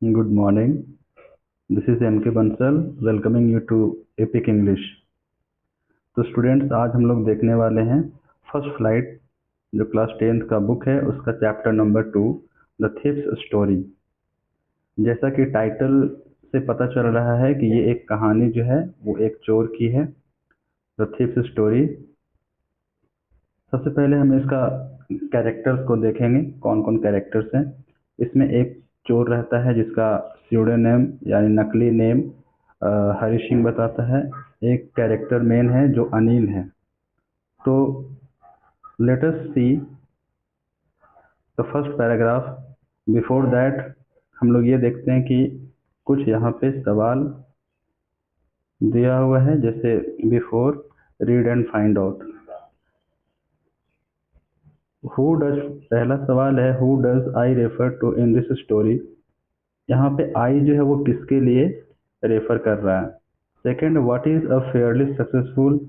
Good morning. This is M.K. Bansal welcoming you to Epic English. तो students आज हम लोग देखने वाले हैं फर्स्ट फ्लाइट जो क्लास 10th का बुक है उसका chapter number 2 the thieves story. जैसा कि टाइटल से पता चल रहा है कि ये एक कहानी जो है वो एक चोर की है, द थीफ्स स्टोरी। सबसे पहले हम इसका कैरेक्टर्स को देखेंगे, कौन कौन कैरेक्टर्स हैं। इसमें एक चोर रहता है जिसका स्यूडोनेम यानी नकली नेम हरी सिंह बताता है। एक कैरेक्टर मेन है जो अनिल है। तो let us see the first paragraph. Before that हम लोग ये देखते हैं कि कुछ यहाँ पे सवाल दिया हुआ है, जैसे before read and find out. Who does, पहला सवाल है who does I refer to in this story. यहाँ पे आई जो है वो किसके लिए रेफर कर रहा है। Second, what is a fairly successful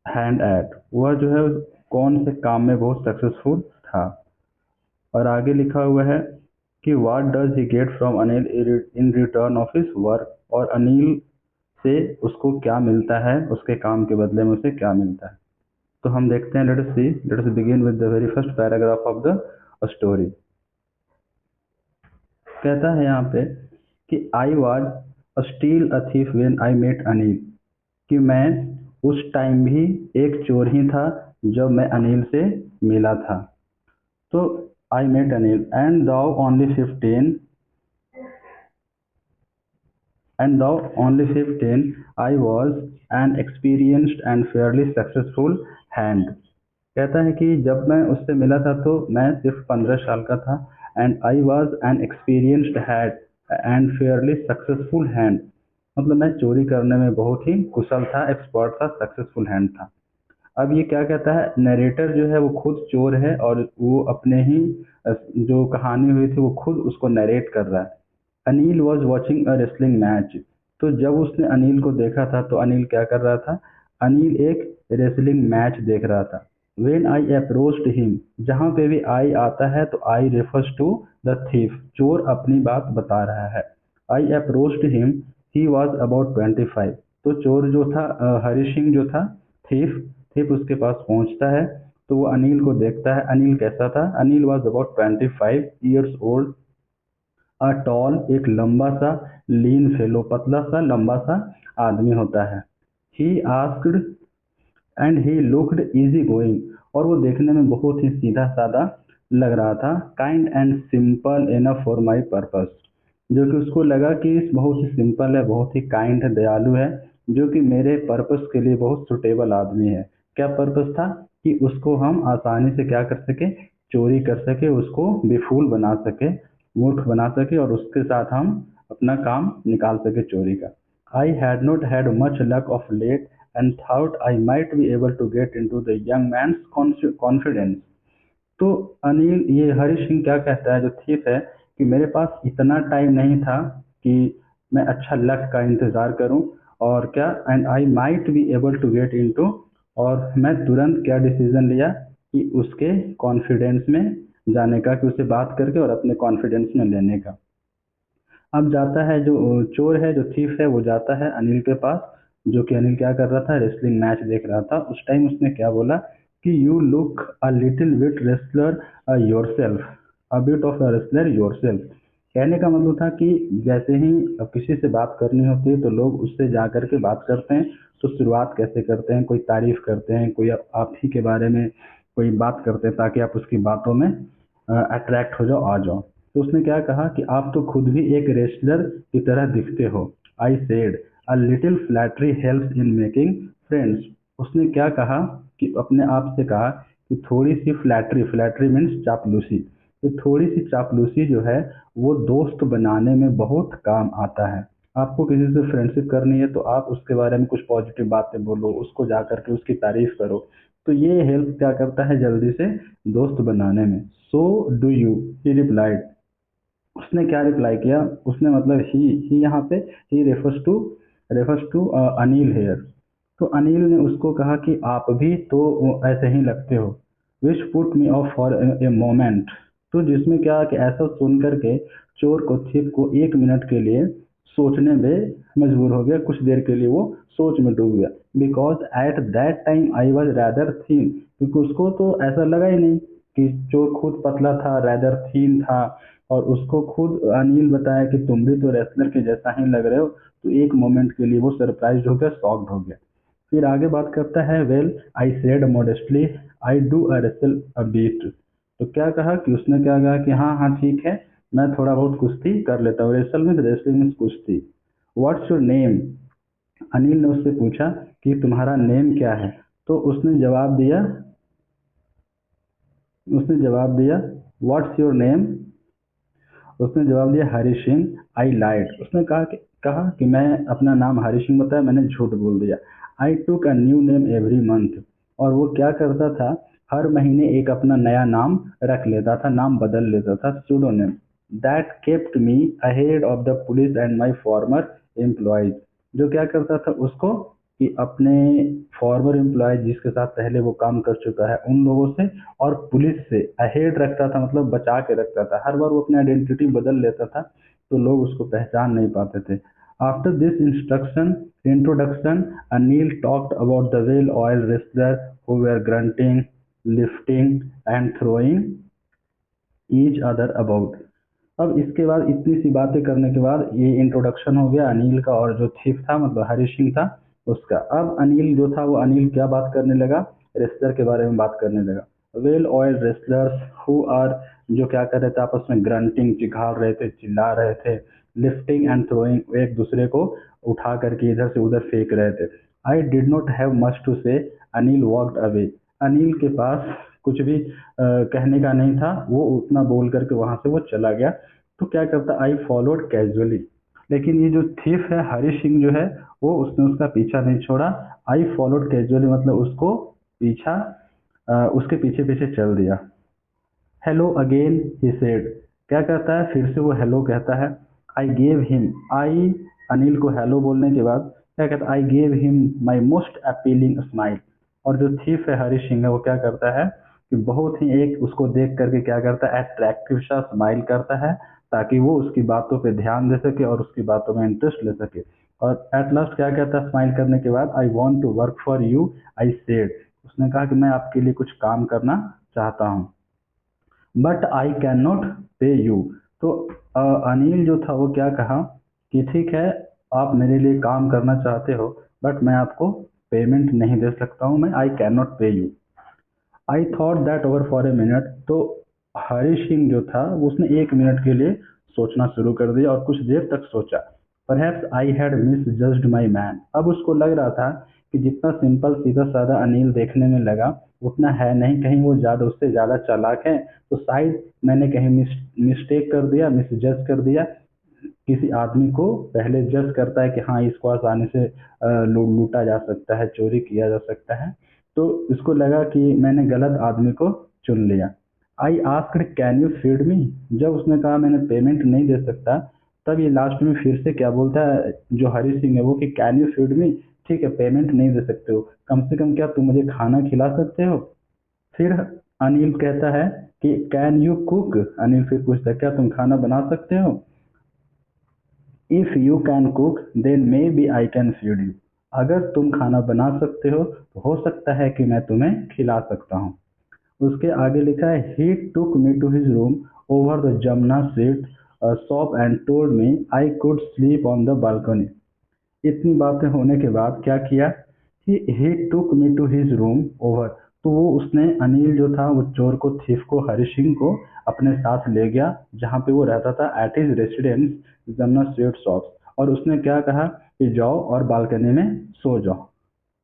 hand eight, वह जो है कौन से काम में बहुत सक्सेसफुल था। और आगे लिखा हुआ है कि what does he get from Anil in return of his work, और अनिल से उसको क्या मिलता है, उसके काम के बदले में उसे क्या मिलता है। तो हम देखते हैं, let us begin with the very first paragraph of the story. कहता है यहाँ पे कि I was still a thief when I met Anil, कि मैं उस टाइम भी एक चोर ही था जब मैं अनिल से मिला था। तो I met Anil and though only 15 and though only 15 I was an experienced and fairly successful hand। कहता है कि जब मैं उससे मिला था तो मैं सिर्फ 15 साल का था। And I was an experienced had and Fairlie successful hand, मतलब मैं चोरी करने में बहुत ही कुशल था, एक्सपर्ट था, सक्सेसफुल हैंड था। अब ये क्या कहता है, नरेटर जो है वो खुद चोर है और वो अपने ही जो कहानी हुई थी वो खुद उसको नरेट कर रहा है। Anil was watching a wrestling match. तो जब उसने अनिल को देखा था तो अनिल क्या कर रहा था, अनिल एक रेसलिंग मैच देख रहा था। वेन आई अप्रोच्ड हिम, जहाँ पे भी आई आता है तो आई रेफर्स टू द थीफ, चोर अपनी बात बता रहा है। आई approached him, he was about 25। तो चोर जो था हरी सिंह जो था, थीफ थीफ उसके पास पहुंचता है तो वो अनिल को देखता है। अनिल कैसा था, Anil was about 25 years old, a tall, एक लंबा सा, लीन फेलो, पतला सा लंबा सा आदमी होता है। He asked and he looked easy going, और वो देखने में बहुत ही सीधा साधा लग रहा था। Kind and simple enough for my purpose, जो कि उसको लगा कि इस बहुत ही सिंपल है, बहुत ही काइंड है, दयालु है, जो कि मेरे पर्पस के लिए बहुत सुटेबल आदमी है। क्या पर्पस था कि उसको हम आसानी से क्या कर सके, चोरी कर सके, उसको बेफूल बना सके, मूर्ख बना सके, और उसके साथ हम अपना काम निकाल सके चोरी का। I had not had much luck of late and thought I might be able to get into the young man's confidence। तो अनिल, ये हरी सिंह क्या कहता है जो थीफ है, कि मेरे पास इतना टाइम नहीं था कि मैं अच्छा लक का इंतजार करूं, और क्या, and I might be able to get into, और मैं तुरंत क्या डिसीजन लिया कि उसके कॉन्फिडेंस में जाने का, कि उसे बात करके और अपने कॉन्फिडेंस में लेने का। अब जाता है जो चोर है, जो थीफ है, वो जाता है अनिल के पास, जो कि अनिल क्या कर रहा था, रेसलिंग मैच देख रहा था। उस टाइम उसने क्या बोला कि you look a little bit wrestler yourself, a bit of a wrestler yourself. कहने का मतलब था कि जैसे ही अब किसी से बात करनी होती है तो लोग उससे जा करके बात करते हैं। तो शुरुआत कैसे करते हैं, कोई तारीफ करते हैं, कोई आप ही के बारे में कोई बात करते हैं ताकि आप उसकी बातों में अट्रैक्ट हो जाओ, आ जाओ। तो उसने क्या कहा कि आप तो खुद भी एक रेसलर की तरह दिखते हो। I said a little flattery helps in making friends. उसने क्या कहा, कि अपने आप से कहा कि थोड़ी सी फ्लैटरी, फ्लैटरी मीन्स चापलूसी, तो थोड़ी सी चापलूसी जो है वो दोस्त बनाने में बहुत काम आता है। आपको किसी से फ्रेंडशिप करनी है तो आप उसके बारे में कुछ पॉजिटिव बातें बोलो, उसको जा करके उसकी तारीफ करो, तो ये हेल्प क्या करता है जल्दी से दोस्त बनाने में। So do you, he replied. उसने क्या रिप्लाई किया, उसने मतलब ही यहाँ पे he refers to Anil here. तो अनिल ने उसको कहा कि आप भी तो ऐसे ही लगते हो। Which put me of for a moment, तो जिसमें क्या कि ऐसा सुन करके चोर को थीप को 1 मिनट के लिए सोचने में मजबूर हो गया, कुछ देर के लिए वो सोच में डूब गया। Because at that time I was rather thin, क्योंकि उसको तो ऐसा लगा ही नहीं कि चोर खुद पतला था, रैदर थीन था। और उसको खुद अनिल बताया कि तुम भी तो रेसलर के जैसा ही लग रहे हो। तो एक मोमेंट के लिए वो सरप्राइज हो गया, शॉक्ड हो गया। फिर आगे बात करता है, well I said modestly I do a wrestle a beat. तो क्या कहा कि उसने क्या कहा कि हाँ हाँ ठीक है, मैं थोड़ा बहुत कुश्ती कर लेता हूँ। रेसल में रेसलिंग में कुश्ती। व्हाट्स योर नेम, अनिल ने उससे पूछा कि तुम्हारा नेम क्या है। तो उसने जवाब दिया व्हाट्स योर नेम। उसने जवाब दिया हरी सिंह। आई लाइड, उसने कहा कि मैं अपना नाम हरी सिंह बताया, मैंने झूठ बोल दिया। I took a new name every month, और वो क्या करता था, हर महीने एक अपना नया नाम रख लेता था, नाम बदल लेता था, pseudonym. That kept me ahead of the police and my former employers. जो क्या करता था उसको कि अपने फॉर्मर एम्प्लॉय जिसके साथ पहले वो काम कर चुका है उन लोगों से और पुलिस से अहेड रखता था, मतलब बचा के रखता था। हर बार वो अपनी आइडेंटिटी बदल लेता था तो लोग उसको पहचान नहीं पाते थे। After this introduction Anil talked about the well oil wrestler who were grunting, lifting and throwing each other about. अब इसके बाद इतनी सी बातें करने के बाद ये इंट्रोडक्शन हो गया अनिल का, और जो थीफ था मतलब हरी सिंह था उसका। अब अनिल जो था वो अनिल क्या बात करने लगा, रेसलर के बारे में बात करने लगा। Well oil wrestlers who are, जो क्या कर रहे थे आपस में ग्रंटिंग, चिघाड़ रहे थे, चिल्ला रहे थे। लिफ्टिंग एंड थ्रोइंग, एक दूसरे को उठा करके इधर से उधर फेंक रहे थे। I did not have much to say, Anil walked away. Anil के पास कुछ भी कहने का नहीं था, वो उतना बोल करके वहां से वो चला गया। तो क्या करता, आई फॉलोड कैजुअली। लेकिन ये जो थीफ है हरी सिंह जो है, वो उसने उसका पीछा नहीं छोड़ा। आई फॉलोड कैजुअली मतलब उसको पीछा उसके पीछे पीछे चल दिया। हेलो अगेन ही सेड, क्या कहता है फिर से वो हेलो कहता है। आई गेव हिम, आई अनिल को हेलो बोलने के बाद क्या कहता है, I gave him my most appealing smile. और जो थीफ है हरी सिंह है वो क्या करता है कि बहुत ही एक उसको देख करके क्या करता है, अट्रैक्टिव सा स्माइल करता है, ताकि वो उसकी बातों पे ध्यान दे सके और उसकी बातों में इंटरेस्ट ले सके। और एट लास्ट क्या कहता है स्माइल करने के बाद, I want to work for you, I said. उसने कहा कि मैं आपके लिए कुछ काम करना चाहता हूँ, बट आई कैन नॉट पे यू। तो अनिल जो था वो क्या कहा कि ठीक है, आप मेरे लिए काम करना चाहते हो, बट मैं आपको पेमेंट नहीं दे सकता हूँ, मैं आई कैन नॉट पे you. I thought that over for a minute. तो हरी सिंह जो था वो उसने 1 मिनट के लिए सोचना शुरू कर दिया और कुछ देर तक सोचा। Perhaps I had miss judged my man. अब उसको लग रहा था कि जितना सिंपल सीधा साधा अनिल देखने में लगा उतना है नहीं, कहीं वो ज्यादा उससे ज्यादा चालाक है। तो शायद मैंने कहीं मिस्टेक कर दिया, मिस जज कर दिया। किसी आदमी को पहले जज करता है कि हाँ इसको आसानी से लूटा जा सकता है, चोरी किया जा सकता है। तो इसको लगा कि मैंने गलत आदमी को चुन लिया। I asked can you feed me. जब उसने कहा मैंने पेमेंट नहीं दे सकता, तब ये लास्ट में फिर से क्या बोलता है जो हरी सिंह है वो कि कैन यू फीड मी। ठीक है पेमेंट नहीं दे सकते हो, कम से कम क्या तुम मुझे खाना खिला सकते हो। फिर अनिल कहता है कि कैन यू कुक। अनिल फिर पूछता है क्या तुम खाना बना सकते हो। If you can cook then maybe I can feed you. अगर तुम खाना बना सकते हो तो हो सकता है कि मैं तुम्हें खिला सकता हूँ। उसके आगे लिखा है he took me to his room over the Jamuna street shop and told me I could sleep on the balcony. इतनी बातें होने के बाद क्या किया कि he took me to his room over. तो वो उसने अनिल जो था वो चोर को, थीफ को, हरी सिंह को अपने साथ ले गया जहाँ पे वो रहता था, at his residence Jamuna street shops. और उसने क्या कहा कि जाओ और बालकनी में सो जाओ।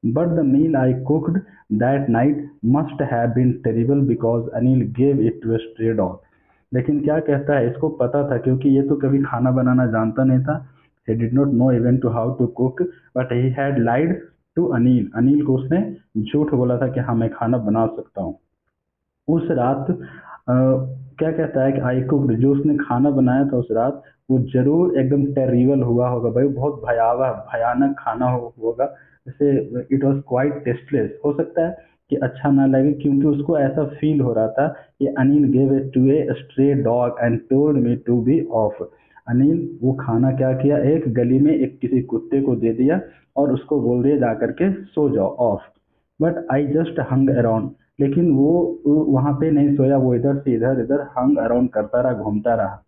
But the meal I cooked that night must have been terrible because Anil gave it to a stray dog. लेकिन क्या कहता है इसको पता था क्योंकि ये तो कभी खाना बनाना जानता नहीं था। he did not know even to how to cook, but he had lied to Anil. Anil को उसने झूठ बोला था कि हाँ मैं खाना बना सकता हूँ। उस रात क्या कहता है कि आई कुक्ड, जो उसने खाना बनाया था उस रात वो जरूर एकदम टेरिबल हुआ होगा भाई, बहुत भयावह भयानक खाना होगा। जैसे इट वॉज क्वाइट टेस्टलेस, हो सकता है कि अच्छा ना लगे, क्योंकि उसको ऐसा फील हो रहा था कि Anil gave it to a stray dog and told me to be off. Anil वो खाना क्या किया, एक गली में एक किसी कुत्ते को दे दिया और उसको बोल दिया जा करके सो जाओ of. But I just hung around, लेकिन वो वहां पे नहीं सोया, वो इधर से इधर इधर हंग अराउंड करता रहा, घूमता रहा।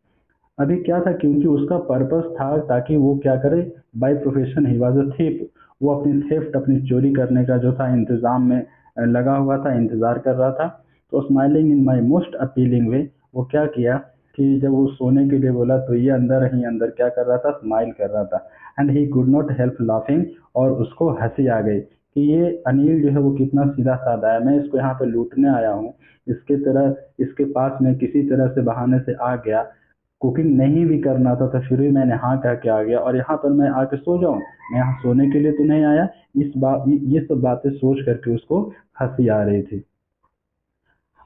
अभी क्या था, क्योंकि उसका पर्पस था ताकि वो क्या करे, by profession he was a thief, वो अपनी थेफ्ट अपनी चोरी करने का जो था इंतजाम में लगा हुआ था, इंतजार कर रहा था। तो smiling in my most appealing way, वो क्या किया कि जब वो सोने के लिए बोला तो ये अंदर ही अंदर क्या कर रहा था, स्माइल कर रहा था। And he could not help laughing, और उसको हंसी आ गई कि ये अनिल जो है वो कितना सीधा साधा है, मैं इसको यहाँ पे लूटने आया हूँ, इसके तरह इसके पास में किसी तरह से बहाने से आ गया, कुकिंग नहीं भी करना था तो फिर भी मैंने हाँ कह के आ गया, और यहाँ पर मैं आके सो जाऊं, मैं यहाँ सोने के लिए तो नहीं आया। इस बात ये सब बातें सोच करके उसको हंसी आ रही थी।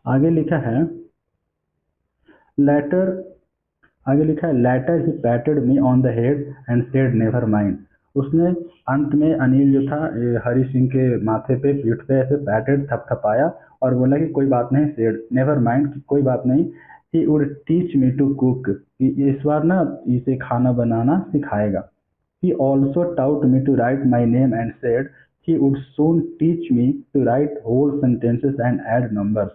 आगे लिखा है लेटर, आगे लिखा है later he patted me on the head and said never mind. उसने अंत में अनिल जो था हरि सिंह के माथे पे पीठ पे ऐसे पैटेड थपथपाया और बोला कि कोई बात नहीं, सेड नेवर माइंड, कोई बात नहीं, he would teach me to cook, इस बार ना इसे खाना बनाना सिखाएगा। He also taught me to write my name and said he would soon teach me to write whole sentences and add numbers।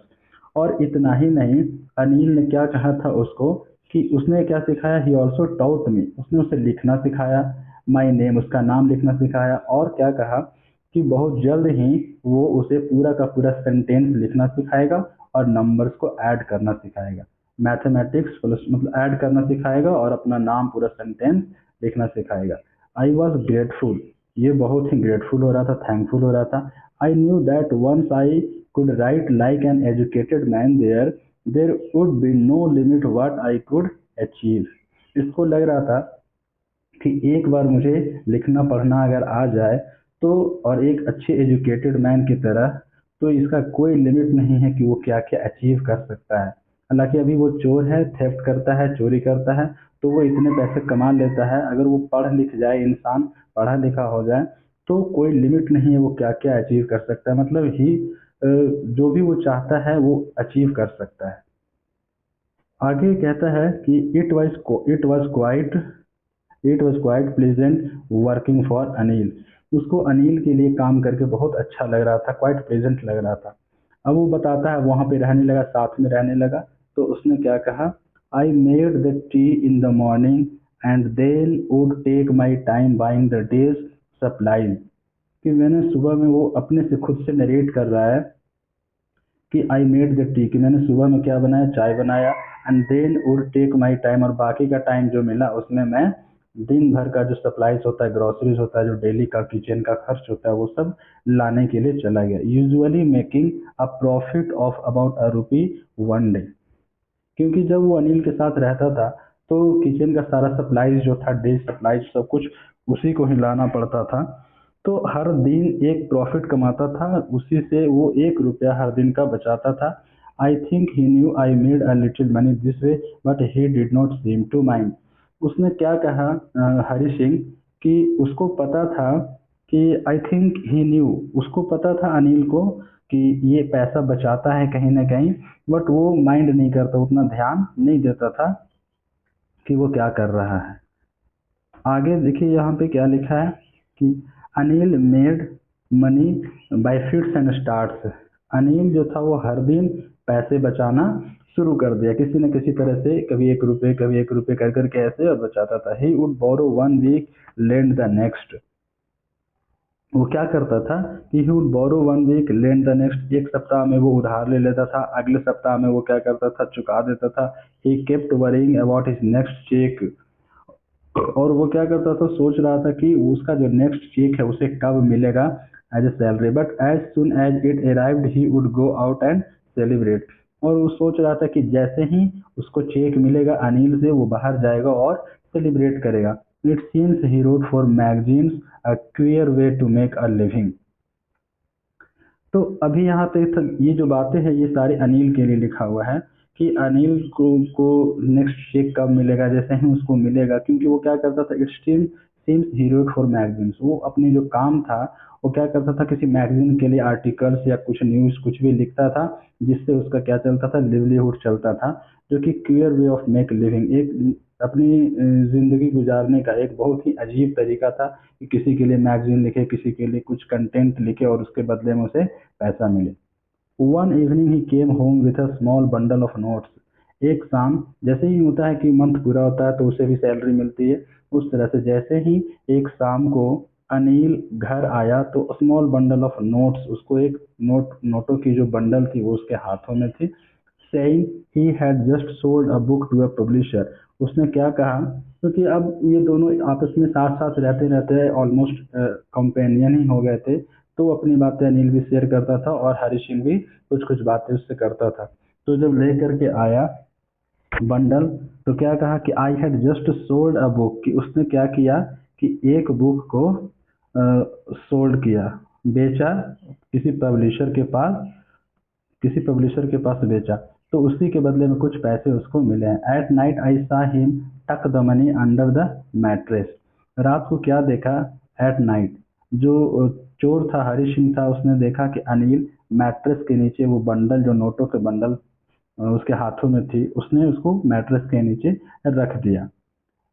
और इतना ही नहीं, अनिल ने क्या कहा था उसको कि उसने क्या सिखाया, ही ऑल्सो टाउट मी, उसने उसे लिखना सिखाया, माई नेम उसका नाम लिखना सिखाया, और क्या कहा कि बहुत जल्द ही वो उसे पूरा का पूरा सेंटेंस लिखना सिखाएगा और नंबर्स को ऐड करना सिखाएगा। मैथमेटिक्स प्लस मतलब ऐड करना सिखाएगा और अपना नाम पूरा सेंटेंस लिखना सिखाएगा। आई वॉज ग्रेटफुल, ये बहुत ही ग्रेटफुल हो रहा था, थैंकफुल हो रहा था। I knew that once I could write like an educated man, there would be no limit what I could achieve। इसको लग रहा था कि एक बार मुझे लिखना पढ़ना अगर आ जाए तो, और एक अच्छे एजुकेटेड मैन की तरह, तो इसका कोई लिमिट नहीं है कि वो क्या क्या अचीव कर सकता है। हालांकि अभी वो चोर है, थेफ्ट करता है, चोरी करता है, तो वो इतने पैसे कमा लेता है, अगर वो पढ़ लिख जाए, इंसान पढ़ा लिखा हो जाए, तो कोई लिमिट नहीं है वो क्या क्या अचीव कर सकता है, मतलब ही जो भी वो चाहता है वो अचीव कर सकता है। आगे कहता है कि it was quite pleasant working for Anil. उसको अनिल के लिए काम करके बहुत अच्छा लग रहा था, क्वाइट प्लेजेंट लग रहा था। अब वो बताता है वहां पे रहने लगा, साथ में रहने लगा, तो उसने क्या कहा, I made the tea in the morning and then would take my time buying the day's supplies. कि मैंने सुबह में, वो अपने से खुद से नरेट कर रहा है कि आई मेड द टी, कि मैंने सुबह में क्या बनाया, चाय बनाया, and then would take my time, और बाकी का टाइम जो मिला उसमें मैं दिन भर का जो सप्लाईज होता है, ग्रोसरीज होता है, जो डेली का किचन का खर्च होता है, वो सब लाने के लिए चला गया, usually making a profit of about a rupee one day. क्योंकि जब वो अनिल के साथ रहता था तो किचन का सारा सप्लाईज जो था, डे सप्लाईज सब कुछ उसी को ही लाना पड़ता था, तो हर दिन एक प्रॉफिट कमाता था, उसी से वो 1 रुपया हर दिन का बचाता था। I think he knew I made a little money this way but he did not seem to mind. उसने क्या कहा हरि सिंह, कि उसको पता था कि आई थिंक ही न्यू, उसको पता था अनिल को कि ये पैसा बचाता है कहीं ना कहीं, बट वो माइंड नहीं करता, उतना ध्यान नहीं देता था कि वो क्या कर रहा है। आगे देखिए यहाँ पे क्या लिखा है कि Anil made money by fits and starts. Anil जो था वो हर दिन पैसे बचाना शुरू कर दिया, किसी न किसी तरह से, कभी 1 रुपये कभी 1 रुपये कर करके ऐसे, और बचाता था। He would borrow one week lend the next, वो क्या करता था कि he would borrow one week lend the next, एक सप्ताह में वो उधार ले लेता था, अगले सप्ताह में वो क्या करता था, चुका देता था। He kept worrying about his next cheque, और वो क्या करता था, सोच रहा था कि उसका जो नेक्स्ट चेक है उसे कब मिलेगा as a salary, but as soon as it arrived he would go out and celebrate. और वो सोच रहा था कि जैसे ही उसको चेक मिलेगा अनिल से, वो बाहर जाएगा और सेलिब्रेट करेगा। It seems he wrote for magazines a queer way to make a living. तो अभी यहाँ पे ये जो बातें हैं ये सारे अनिल के लिए लिखा हुआ है कि अनिल को नेक्स्ट चेक कब मिलेगा, जैसे ही उसको मिलेगा, क्योंकि वो क्या करता था, it seems he wrote for magazines. वो अपनी जो काम था वो क्या करता था, किसी मैगजीन के लिए आर्टिकल्स या कुछ न्यूज़ कुछ भी लिखता था, जिससे उसका क्या चलता था, लिवलीहुड चलता था, जो कि queer way of make living, एक अपनी ज़िंदगी गुजारने का एक बहुत ही अजीब तरीका था कि किसी के लिए मैगजीन लिखे, किसी के लिए कुछ कंटेंट लिखे और उसके बदले में उसे पैसा मिले। One evening he came home with a small bundle of notes. एक शाम, जैसे ही होता है कि मंथ पूरा होता है तो उसे भी सैलरी मिलती है, उस तरह से जैसे ही एक शाम को अनिल घर आया तो स्मॉल बंडल ऑफ नोट्स, उसको एक नोटों की जो बंडल थी वो उसके हाथों में थी। Saying he had just sold a book to a publisher. उसने क्या कहा, क्योंकि अब ये दोनों आपस में साथ साथ रहते रहते ऑलमोस्ट कंपेनियन ही हो गए थे, तो वो अपनी बातें अनिल भी शेयर करता था और हरी सिंह भी कुछ कुछ बातें उससे करता था। तो जब लेकर के आया बंडल, तो क्या कहा कि I had just sold a book, कि उसने क्या किया कि एक बुक को सोल्ड किया, बेचा, किसी पब्लिशर के पास किसी पब्लिशर के पास बेचा, तो उसी के बदले में कुछ पैसे उसको मिले हैं। एट नाइट आई सा हिम टक the money under the mattress. रात को क्या देखा, एट नाइट जो चोर था हरी सिंह था, उसने देखा कि अनिल मैट्रेस के नीचे वो बंडल, जो नोटों के बंडल उसके हाथों में थी, उसने उसको मैट्रेस के नीचे रख दिया।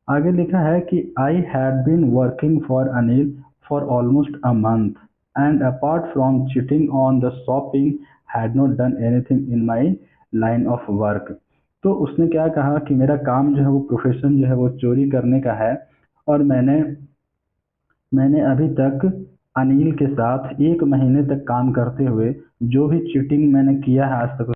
आगे लिखा है कि I had been working for Anil for almost a month and apart from cheating on the shopping had not done anything in my line of work. तो उसने क्या कहा कि मेरा काम जो है वो प्रोफेशन जो है वो चोरी करने का है, और मैंने मैंने अभी तक अनिल के साथ 1 महीने तक काम करते हुए जो भी चीटिंग मैंने किया है आज तक,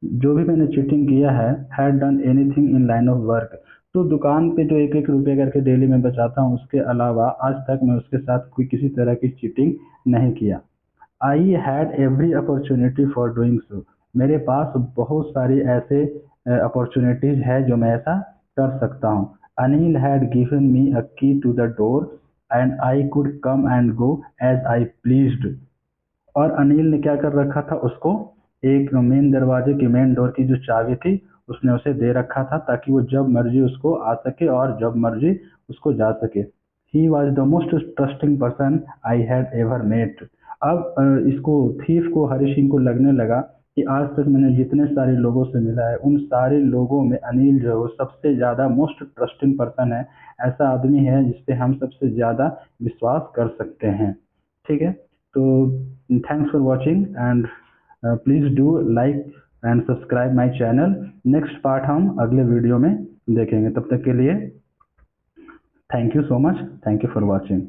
जो भी मैंने चीटिंग किया है, had done anything in line of work. तो दुकान पे जो एक एक रुपये करके डेली मैं बचाता हूँ, उसके अलावा आज तक मैं उसके साथ कोई किसी तरह की चीटिंग नहीं किया। I had every opportunity for doing so. मेरे पास बहुत सारी ऐसे अपॉर्चुनिटीज है जो मैं ऐसा कर सकता हूँ। Anil had given me a key to the door and I could come and go as I pleased. और अनिल ने क्या कर रखा था, उसको एक मेन दरवाजे की, मेन डोर की जो चाबी थी उसने उसे दे रखा था, ताकि वो जब मर्जी उसको आ सके और जब मर्जी उसको जा सके। He was the most trusting person I had ever met. अब इसको थीफ को हरी सिंह को लगने लगा कि आज तक मैंने जितने सारे लोगों से मिला है उन सारे लोगों में अनिल जो है वो सबसे ज़्यादा मोस्ट ट्रस्टिंग पर्सन है, ऐसा आदमी है जिसपे हम सबसे ज़्यादा विश्वास कर सकते हैं। ठीक है, तो thanks for watching and please do like and subscribe my channel। Next part हम अगले वीडियो में देखेंगे, तब तक के लिए thank you so much, thank you for watching.